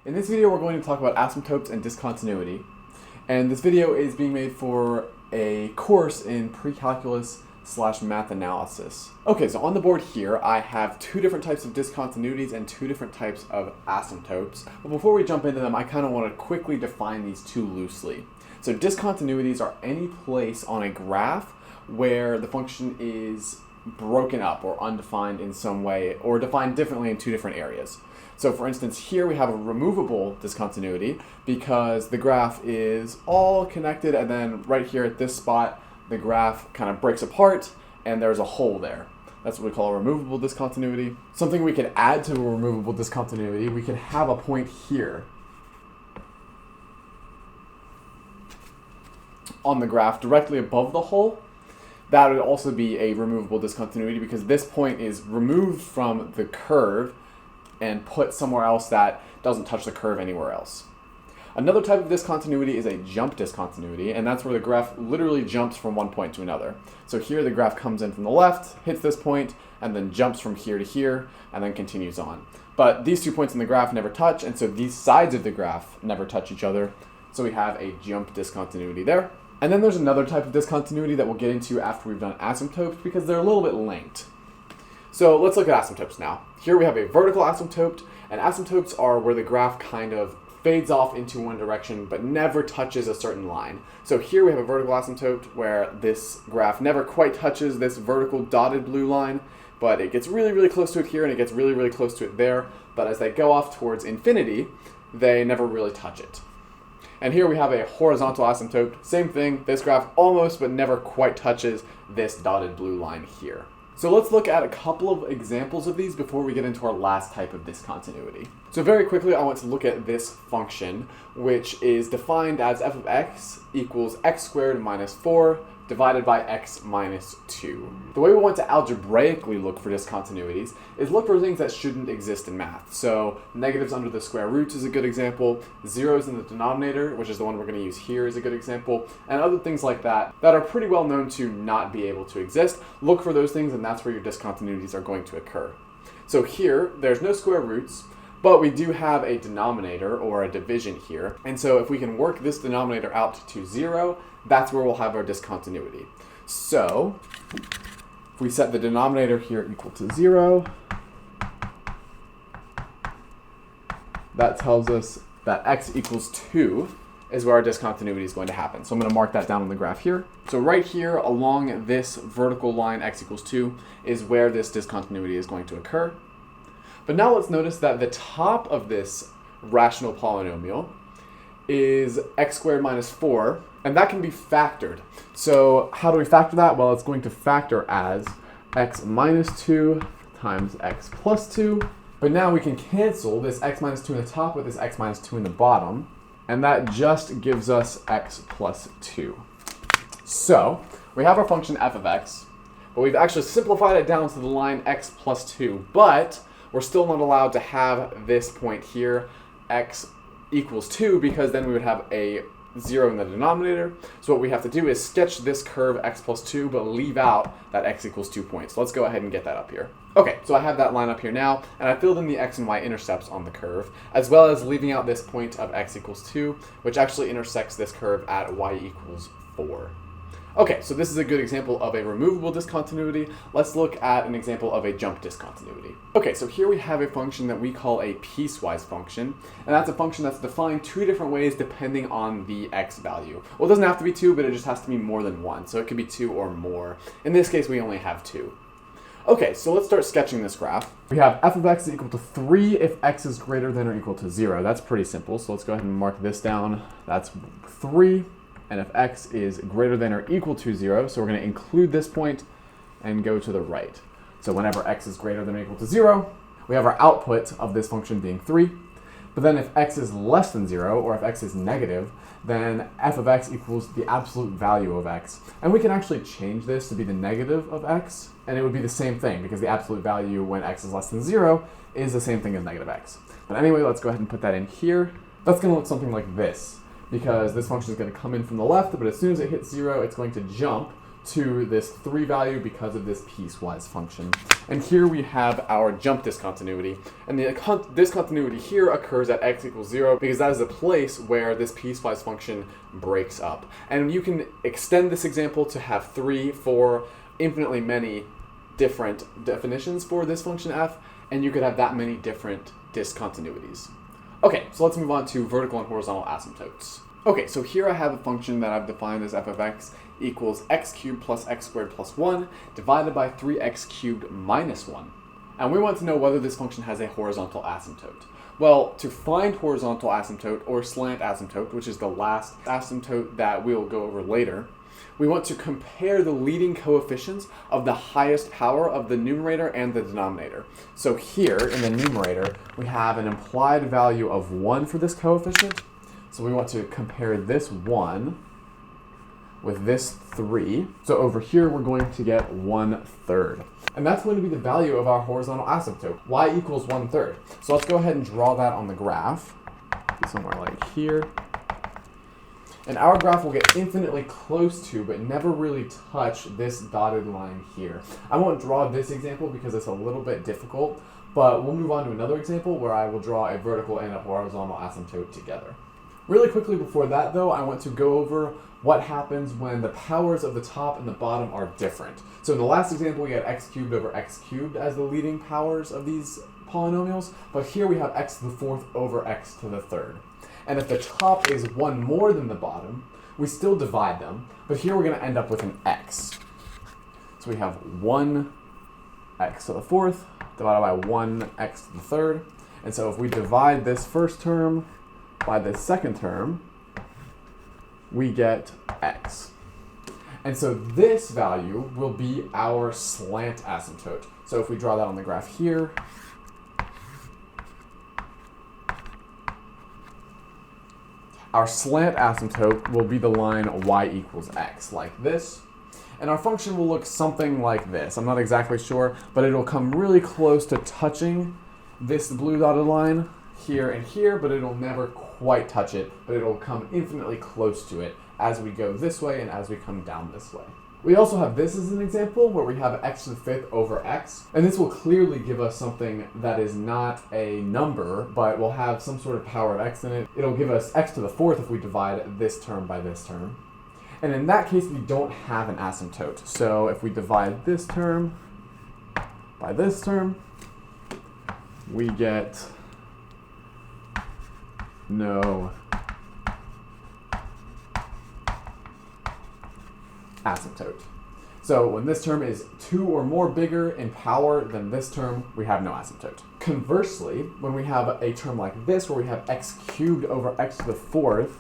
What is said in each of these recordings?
In this video, we're going to talk about asymptotes and discontinuity. And this video is being made for a course in pre-calculus/math analysis. Okay, so on the board here, I have two different types of discontinuities and two different types of asymptotes. But before we jump into them, I kind of want to quickly define these two loosely. So discontinuities are any place on a graph where the function is broken up or undefined in some way, or defined differently in two different areas. So for instance, here we have a removable discontinuity because the graph is all connected, and then right here at this spot, the graph kind of breaks apart and there's a hole there. That's what we call a removable discontinuity. Something we could add to a removable discontinuity, we could have a point here on the graph directly above the hole. That would also be a removable discontinuity because this point is removed from the curve and put somewhere else that doesn't touch the curve anywhere else. Another type of discontinuity is a jump discontinuity, and that's where the graph literally jumps from one point to another. So here the graph comes in from the left, hits this point, and then jumps from here to here, and then continues on. But these 2 points in the graph never touch, and so these sides of the graph never touch each other, so we have a jump discontinuity there. And then there's another type of discontinuity that we'll get into after we've done asymptotes because they're a little bit linked. So let's look at asymptotes now. Here we have a vertical asymptote, and asymptotes are where the graph kind of fades off into one direction but never touches a certain line. So here we have a vertical asymptote where this graph never quite touches this vertical dotted blue line, but it gets really, really close to it here and it gets really, really close to it there. But as they go off towards infinity, they never really touch it. And here we have a horizontal asymptote. Same thing, this graph almost but never quite touches this dotted blue line here. So let's look at a couple of examples of these before we get into our last type of discontinuity. So very quickly, I want to look at this function, which is defined as f of x equals x squared minus 4 divided by x minus 2. The way we want to algebraically look for discontinuities is look for things that shouldn't exist in math. So negatives under the square roots is a good example, zeros in the denominator, which is the one we're going to use here, is a good example, and other things like that that are pretty well known to not be able to exist. Look for those things, and that's where your discontinuities are going to occur. So here, there's no square roots, but we do have a denominator or a division here. And so if we can work this denominator out to 0, that's where we'll have our discontinuity. So if we set the denominator here equal to 0, that tells us that x equals 2 is where our discontinuity is going to happen. So I'm going to mark that down on the graph here. So right here along this vertical line x equals 2 is where this discontinuity is going to occur. But now let's notice that the top of this rational polynomial is x squared minus 4, and that can be factored. So how do we factor that? Well, it's going to factor as x minus 2 times x plus 2. But now we can cancel this x minus 2 in the top with this x minus 2 in the bottom, and that just gives us x plus 2. So we have our function f of x, but we've actually simplified it down to the line x plus 2, but we're still not allowed to have this point here, x equals 2, because then we would have a 0 in the denominator. So what we have to do is sketch this curve x plus 2, but leave out that x equals 2 points. So let's go ahead and get that up here. Okay, so I have that line up here now, and I filled in the x and y intercepts on the curve, as well as leaving out this point of x equals 2, which actually intersects this curve at y equals 4. Okay, so this is a good example of a removable discontinuity. Let's look at an example of a jump discontinuity. Okay, so here we have a function that we call a piecewise function, and that's a function that's defined two different ways depending on the x value. Well, it doesn't have to be 2, but it just has to be more than 1, so it could be 2 or more. In this case, we only have 2. Okay, so let's start sketching this graph. We have f of x is equal to 3 if x is greater than or equal to 0. That's pretty simple, so let's go ahead and mark this down. That's 3. And if x is greater than or equal to 0, so we're going to include this point and go to the right. So whenever x is greater than or equal to 0, we have our output of this function being 3. But then if x is less than 0, or if x is negative, then f of x equals the absolute value of x. And we can actually change this to be the negative of x, and it would be the same thing, because the absolute value when x is less than 0 is the same thing as negative x. But anyway, let's go ahead and put that in here. That's going to look something like this, because this function is going to come in from the left, but as soon as it hits 0, it's going to jump to this 3 value because of this piecewise function. And here we have our jump discontinuity. And the discontinuity here occurs at x equals 0 because that is the place where this piecewise function breaks up. And you can extend this example to have 3, 4, infinitely many different definitions for this function f, and you could have that many different discontinuities. Okay, so let's move on to vertical and horizontal asymptotes. Okay, so here I have a function that I've defined as f of x equals x cubed plus x squared plus 1 divided by 3x cubed minus 1. And we want to know whether this function has a horizontal asymptote. Well, to find horizontal asymptote or slant asymptote, which is the last asymptote that we'll go over later, we want to compare the leading coefficients of the highest power of the numerator and the denominator. So here in the numerator, we have an implied value of 1 for this coefficient. So we want to compare this 1 with this 3. So over here, we're going to get 1/3. And that's going to be the value of our horizontal asymptote, y equals 1/3. So let's go ahead and draw that on the graph, somewhere like here. And our graph will get infinitely close to, but never really touch this dotted line here. I won't draw this example because it's a little bit difficult, but we'll move on to another example where I will draw a vertical and a horizontal asymptote together. Really quickly before that though, I want to go over what happens when the powers of the top and the bottom are different. So in the last example, we had x cubed over x cubed as the leading powers of these polynomials, but here we have x to the 4th over x to the 3rd. And if the top is 1 more than the bottom, we still divide them, but here we're going to end up with an x. So we have 1x to the 4th divided by 1x to the 3rd. And so if we divide this first term by this second term, we get x. And so this value will be our slant asymptote. So if we draw that on the graph here, our slant asymptote will be the line y equals x, like this. And our function will look something like this. I'm not exactly sure, but it'll come really close to touching this blue dotted line here and here, but it'll never quite touch it, but it'll come infinitely close to it as we go this way and as we come down this way. We also have this as an example where we have x to the 5th over x, and this will clearly give us something that is not a number, but will have some sort of power of x in it. It'll give us x to the 4th if we divide this term by this term. And in that case, we don't have an asymptote. So if we divide this term by this term, we get no asymptote. So when this term is 2 or more bigger in power than this term, we have no asymptote. Conversely, when we have a term like this, where we have x cubed over x to the 4th,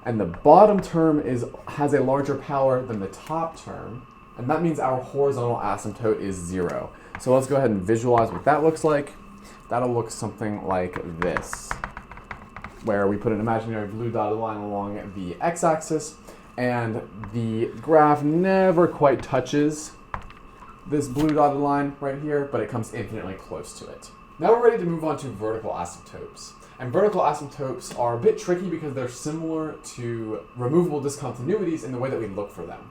and the bottom term has a larger power than the top term, and that means our horizontal asymptote is 0. So let's go ahead and visualize what that looks like. That'll look something like this, where we put an imaginary blue dotted line along the x-axis, and the graph never quite touches this blue dotted line right here, but it comes infinitely close to it. Now we're ready to move on to vertical asymptotes. And vertical asymptotes are a bit tricky because they're similar to removable discontinuities in the way that we look for them.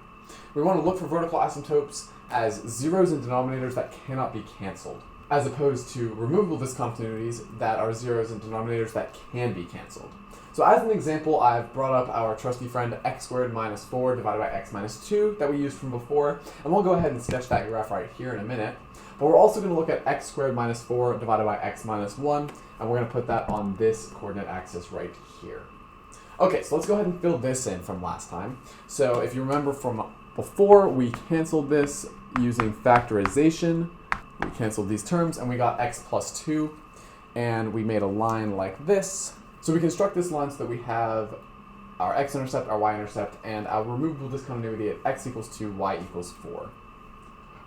We want to look for vertical asymptotes as zeros in denominators that cannot be canceled, as opposed to removable discontinuities that are zeros in denominators that can be canceled. So as an example, I've brought up our trusty friend x squared minus 4 divided by x minus 2 that we used from before, and we'll go ahead and sketch that graph right here in a minute. But we're also going to look at x squared minus 4 divided by x minus 1, and we're going to put that on this coordinate axis right here. Okay, so let's go ahead and fill this in from last time. So if you remember from before, we canceled this using factorization. We canceled these terms, and we got x plus 2, and we made a line like this. So we construct this line so that we have our x-intercept, our y-intercept, and our removable discontinuity at x equals 2, y equals 4.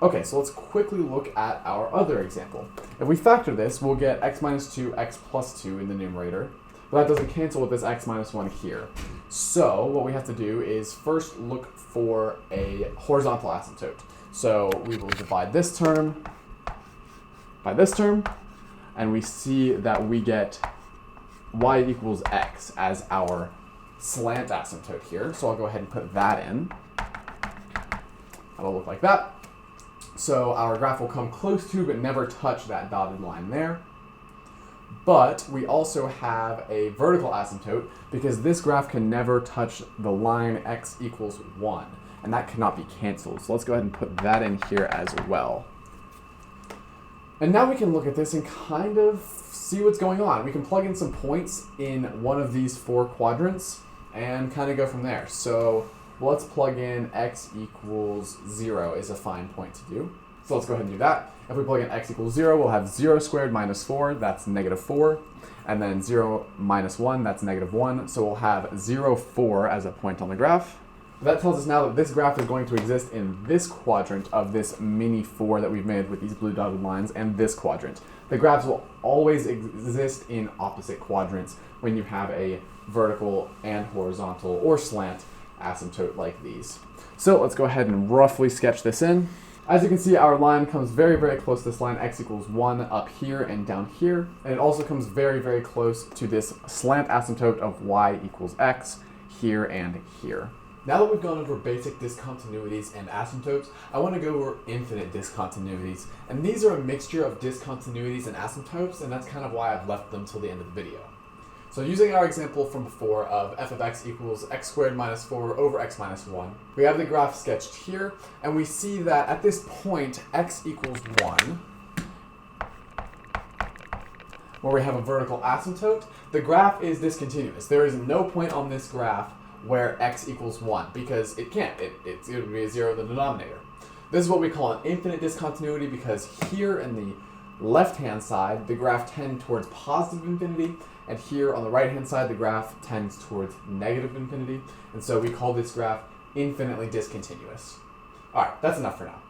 Okay, so let's quickly look at our other example. If we factor this, we'll get x minus 2, x plus 2 in the numerator, but that doesn't cancel with this x minus 1 here. So what we have to do is first look for a horizontal asymptote. So we will divide this term by this term, and we see that we get y equals x as our slant asymptote here. So I'll go ahead and put that in. That'll look like that. So our graph will come close to but never touch that dotted line there. But we also have a vertical asymptote because this graph can never touch the line x equals 1. And that cannot be canceled. So let's go ahead and put that in here as well. And now we can look at this and kind of see what's going on. We can plug in some points in one of these 4 quadrants and kind of go from there. So let's plug in x equals 0 is a fine point to do. So let's go ahead and do that. If we plug in x equals 0, we'll have 0 squared minus 4, that's negative 4. And then 0 minus 1, that's negative 1. So we'll have 0, 4 as a point on the graph. That tells us now that this graph is going to exist in this quadrant of this mini 4 that we've made with these blue dotted lines and this quadrant. The graphs will always exist in opposite quadrants when you have a vertical and horizontal or slant asymptote like these. So let's go ahead and roughly sketch this in. As you can see, our line comes very, very close to this line x equals 1 up here and down here. And it also comes very, very close to this slant asymptote of y equals x here and here. Now that we've gone over basic discontinuities and asymptotes, I want to go over infinite discontinuities. And these are a mixture of discontinuities and asymptotes, and that's kind of why I've left them till the end of the video. So using our example from before of f of x equals x squared minus 4 over x minus 1, we have the graph sketched here, and we see that at this point, x equals 1, where we have a vertical asymptote, the graph is discontinuous. There is no point on this graph where x equals 1, because it can't. It would be a 0 in the denominator. This is what we call an infinite discontinuity, because here in the left-hand side, the graph tends towards positive infinity, and here on the right-hand side, the graph tends towards negative infinity, and so we call this graph infinitely discontinuous. All right, that's enough for now.